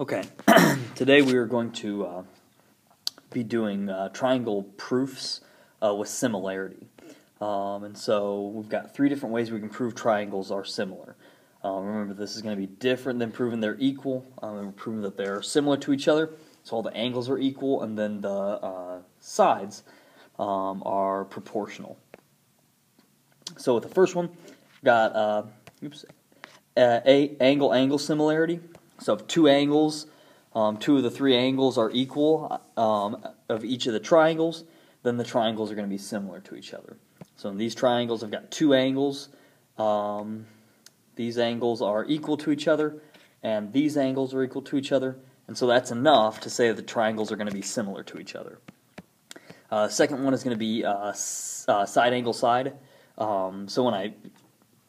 Okay, today we are going to be doing triangle proofs with similarity. And so we've got three different ways we can prove triangles are similar. Remember, this is going to be different than proving they're equal, and we're proving that they're similar to each other. So all the angles are equal, and then the sides are proportional. So with the first one, we've got angle-angle similarity. So if two angles, two of the three angles are equal of each of the triangles, then the triangles are going to be similar to each other. So in these triangles, I've got two angles. These angles are equal to each other, and these angles are equal to each other. And so that's enough to say that the triangles are going to be similar to each other. Second one is going to be side angle side. So when I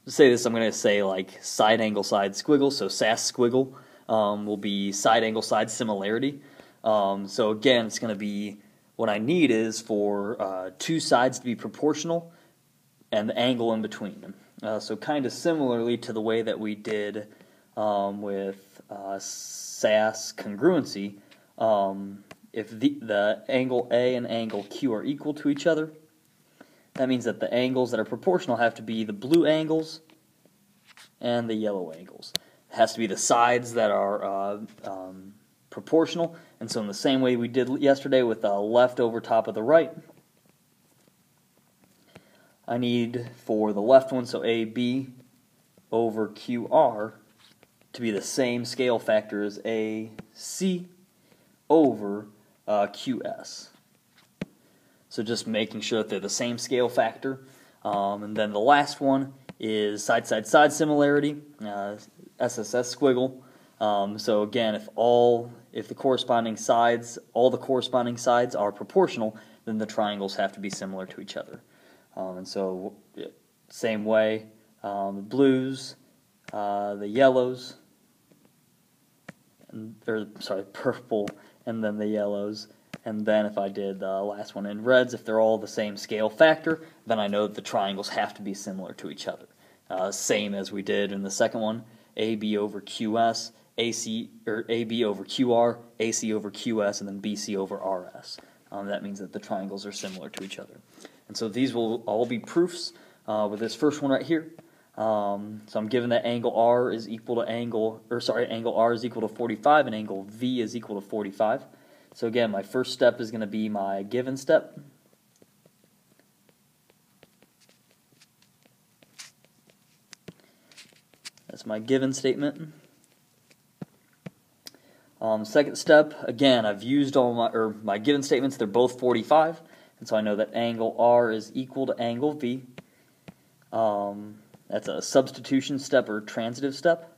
say this, I'm going to say like side angle side squiggle, so SAS squiggle will be side angle side similarity. So again, it's going to be, what I need is for two sides to be proportional and the angle in between them. So kind of similarly to the way that we did with SAS congruency, if the angle A and angle Q are equal to each other, that means that the angles that are proportional have to be the blue angles and the yellow angles. It has to be the sides that are proportional, and so in the same way we did yesterday with the left over top of the right, I need for the left one, so AB over QR, to be the same scale factor as AC over QS. So just making sure that they're the same scale factor. And then the last one is side-side-side similarity, SSS squiggle. So again, if all the corresponding sides are proportional, then the triangles have to be similar to each other. And so same way, the blues, the yellows, purple, and then the yellows. And then if I did the last one in reds, if they're all the same scale factor, then I know that the triangles have to be similar to each other. Same as we did in the second one, AB over QS, AB over QR, AC over QS, and then BC over RS. That means that the triangles are similar to each other. And so these will all be proofs with this first one right here. So I'm given that angle R is equal to angle R is equal to 45 and angle V is equal to 45. So again, my first step is going to be my given step. That's my given statement. Second step, again, I've used all my given statements. They're both 45, and so I know that angle R is equal to angle V. That's a substitution step or transitive step.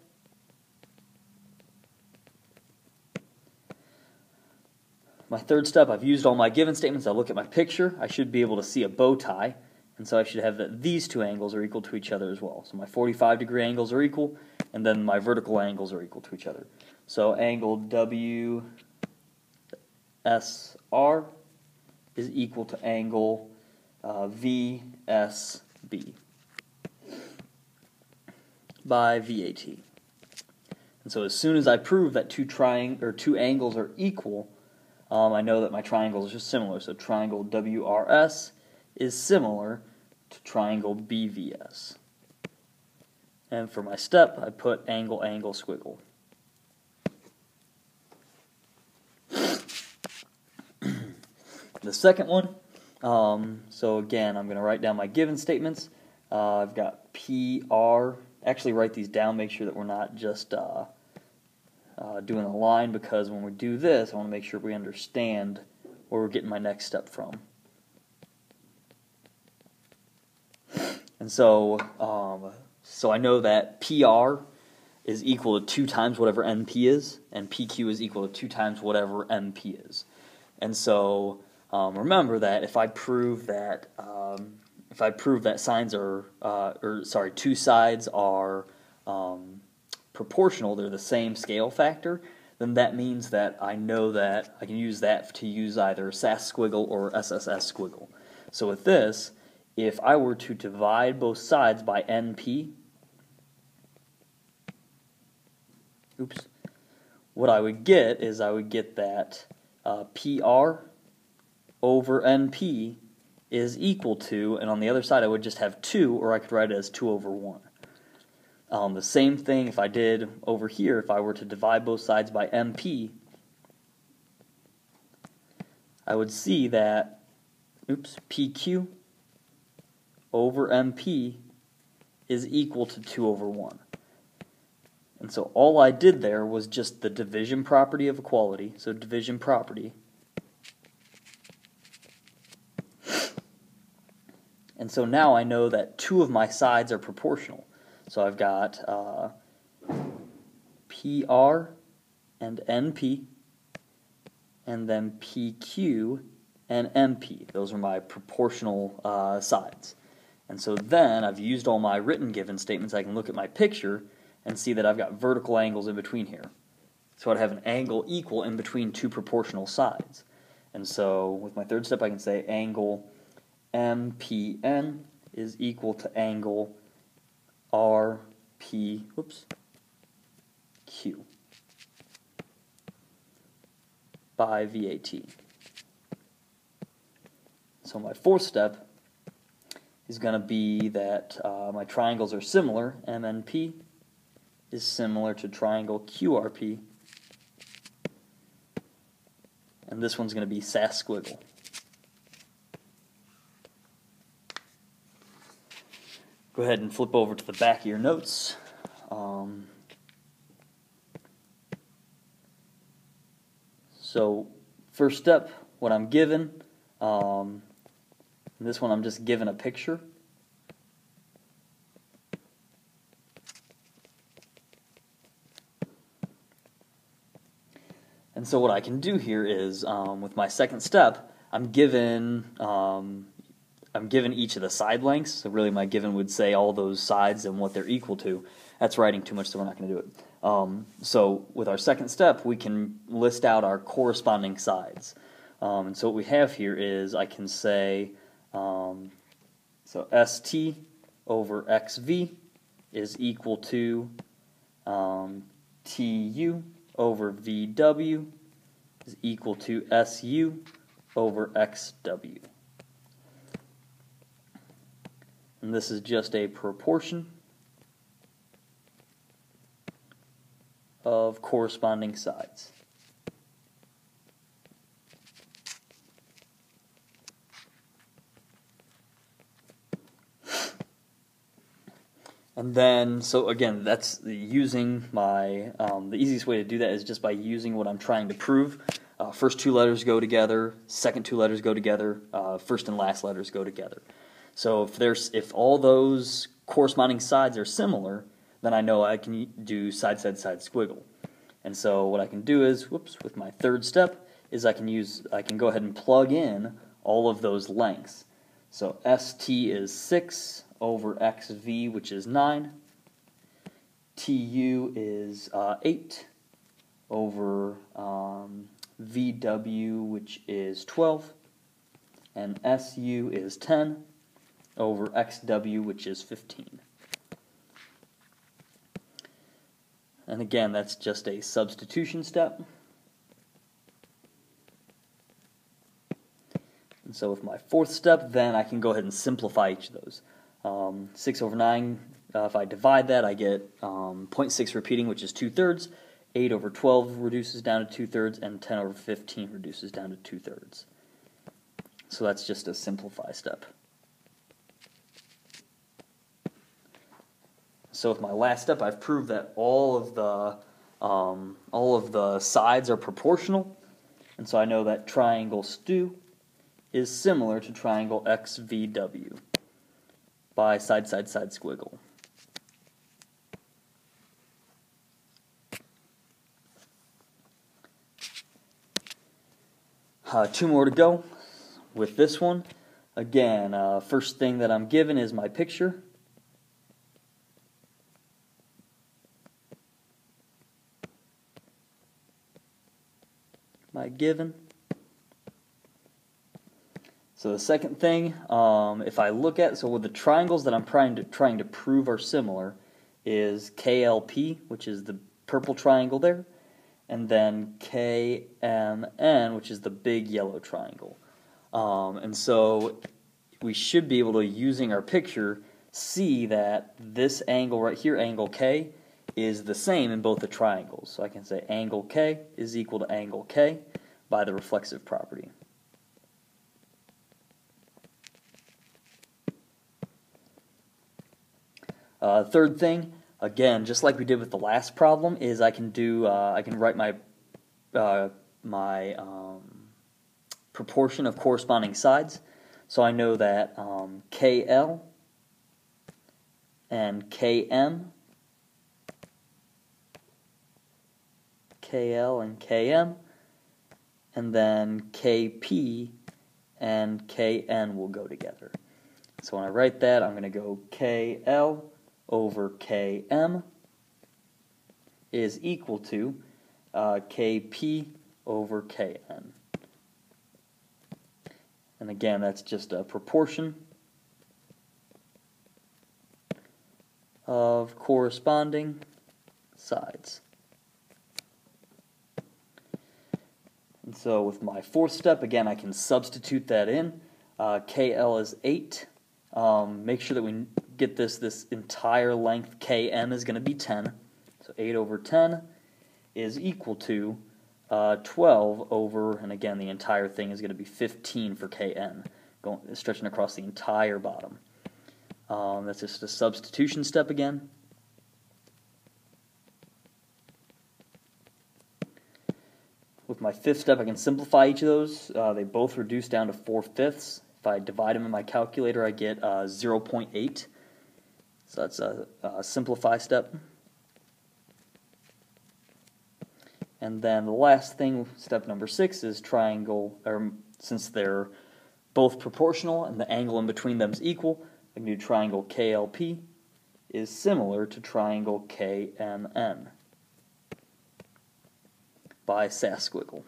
My third step, I've used all my given statements. I look at my picture. I should be able to see a bow tie, and so I should have that these two angles are equal to each other as well. So my 45-degree angles are equal, and then my vertical angles are equal to each other. So angle WSR is equal to angle VSB by VAT. And so as soon as I prove that two angles are equal, I know that my triangles are similar. So triangle WRS is similar to triangle BVS. And for my step, I put angle-angle squiggle. The second one, so again, I'm going to write down my given statements. I've got PR. Actually, write these down, make sure that we're not just doing a line, because when we do this, I want to make sure we understand where we're getting my next step from. And so, I know that PR is equal to 2 times whatever NP is, and PQ is equal to 2 times whatever MP is. And so, remember that if I prove that two sides are proportional, they're the same scale factor, then that means that I know that I can use that to use either SAS squiggle or SSS squiggle. So with this, if I were to divide both sides by NP, what I would get is I would get that PR over NP is equal to, and on the other side I would just have 2, or I could write it as 2 over 1. The same thing if I did over here, if I were to divide both sides by MP, I would see that, PQ over MP is equal to 2 over 1. And so all I did there was just the division property of equality, so division property. And so now I know that 2 of my sides are proportional. So I've got PR and NP, and then PQ and MP. Those are my proportional sides. And so then I've used all my written given statements. I can look at my picture and see that I've got vertical angles in between here. So I'd have an angle equal in between 2 proportional sides. And so with my third step I can say angle MPN is equal to angle RPQ by VAT. So my fourth step is going to be that my triangles are similar. MNP is similar to triangle QRP, and this one's going to be SAS squiggle. Go ahead and flip over to the back of your notes. So first step, what I'm given, this one I'm just given a picture. And so what I can do here is, with my second step, I'm given each of the side lengths. So really my given would say all those sides and what they're equal to. That's writing too much, so we're not going to do it. So with our second step, we can list out our corresponding sides. And so what we have here is I can say, so ST over XV is equal to TU over VW is equal to SU over XW. And this is just a proportion of corresponding sides. And then, so again, that's using my, the easiest way to do that is just by using what I'm trying to prove. First 2 letters go together, second 2 letters go together, first and last letters go together. So if all those corresponding sides are similar, then I know I can do side, side, side squiggle. And so what I can do is, with my third step, is I can go ahead and plug in all of those lengths. So ST is 6 over XV, which is 9. TU is 8 over VW, which is 12. And SU is 10 over XW, which is 15. And again, that's just a substitution step. And so with my fourth step, then I can go ahead and simplify each of those. 6 over 9, if I divide that, I get 0.6 repeating, which is 2/3. 8 over 12 reduces down to 2/3, and 10 over 15 reduces down to 2/3. So that's just a simplify step. So with my last step, I've proved that all of the sides are proportional, and so I know that triangle STU is similar to triangle XVW by side, side, side squiggle. Two more to go with this one. Again, first thing that I'm given is my picture. My given. So the second thing, if I look at, so with the triangles that I'm trying to prove are similar, is KLP, which is the purple triangle there, and then KMN, which is the big yellow triangle. And so we should be able to, using our picture, see that this angle right here, angle K, is the same in both the triangles. So I can say angle K is equal to angle K by the reflexive property. Third thing, again, just like we did with the last problem, is I can write my proportion of corresponding sides. So I know that KL and KM, KL and KM, and then KP and KN will go together. So when I write that, I'm going to go KL over Km is equal to Kp over Kn. And again, that's just a proportion of corresponding sides. And so with my fourth step, again, I can substitute that in. KL is 8. Make sure that we get this entire length Km is going to be 10. So 8 over 10 is equal to 12 over, and again, the entire thing is going to be 15 for Kn, stretching across the entire bottom. That's just a substitution step again. With my fifth step, I can simplify each of those. They both reduce down to 4/5. If I divide them in my calculator, I get 0.8. So that's a simplify step. And then the last thing, step number 6, is triangle, or since they're both proportional and the angle in between them is equal, I can do triangle KLP is similar to triangle KMN by Sass-Squiggle.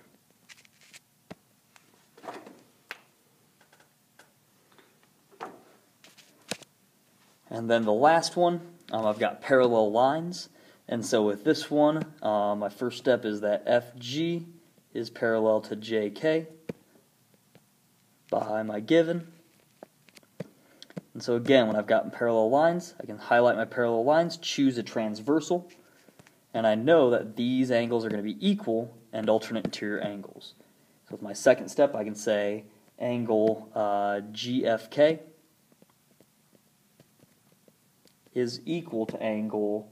And then the last one, I've got parallel lines. And so with this one, my first step is that FG is parallel to JK by my given. And so again, when I've got parallel lines, I can highlight my parallel lines, choose a transversal, and I know that these angles are going to be equal and alternate interior angles. So with my second step, I can say angle GFK is equal to angle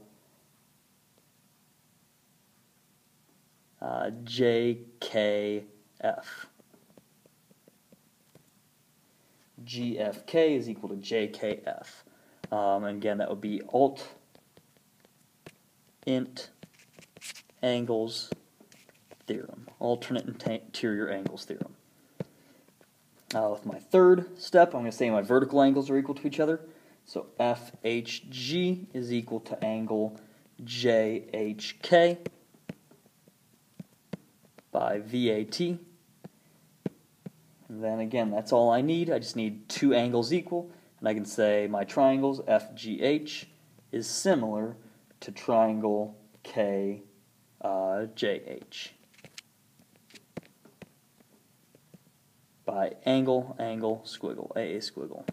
JKF. GFK is equal to JKF. And again, that would be alt int angles theorem, alternate interior angles theorem. With my third step, I'm going to say my vertical angles are equal to each other. So FHG is equal to angle JHK by VAT. And then again, that's all I need. I just need two angles equal, and I can say my triangles FGH is similar to triangle KJH by angle, angle, squiggle, AA squiggle.